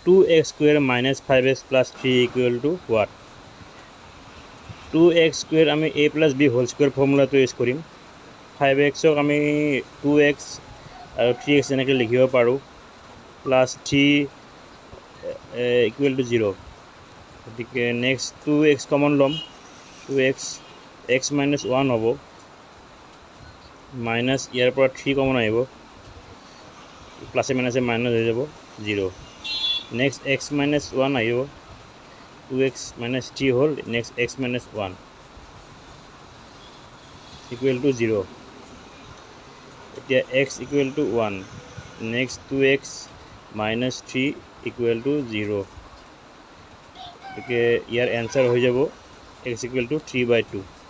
2x square minus 5x plus 3 equal to what? 2x square আমি a plus b whole square ফৰ্মুলাটো use কৰিম 5x ক আমি 2x আৰু 3x এনেকৈ লিখিব পাৰোঁ প্লাছ 3 equal to 0 গতিকে নেক্সট 2x কমন ল'ম 2x x minus 1 হ'ব মাইনাছ ইয়াৰ পৰা 3 কমন আহিব প্লাছে মাইনাছে মাইনাছ হৈ যাব 0 next x minus 1 আহিব 2x minus 3 হ'ল next x minus 1 equal to 0 এতিয়া x equal to 1 next 2x minus 3 equal to 0 গতিকে ইয়াৰ এনসাৰ হৈ যাব x equal to 3/2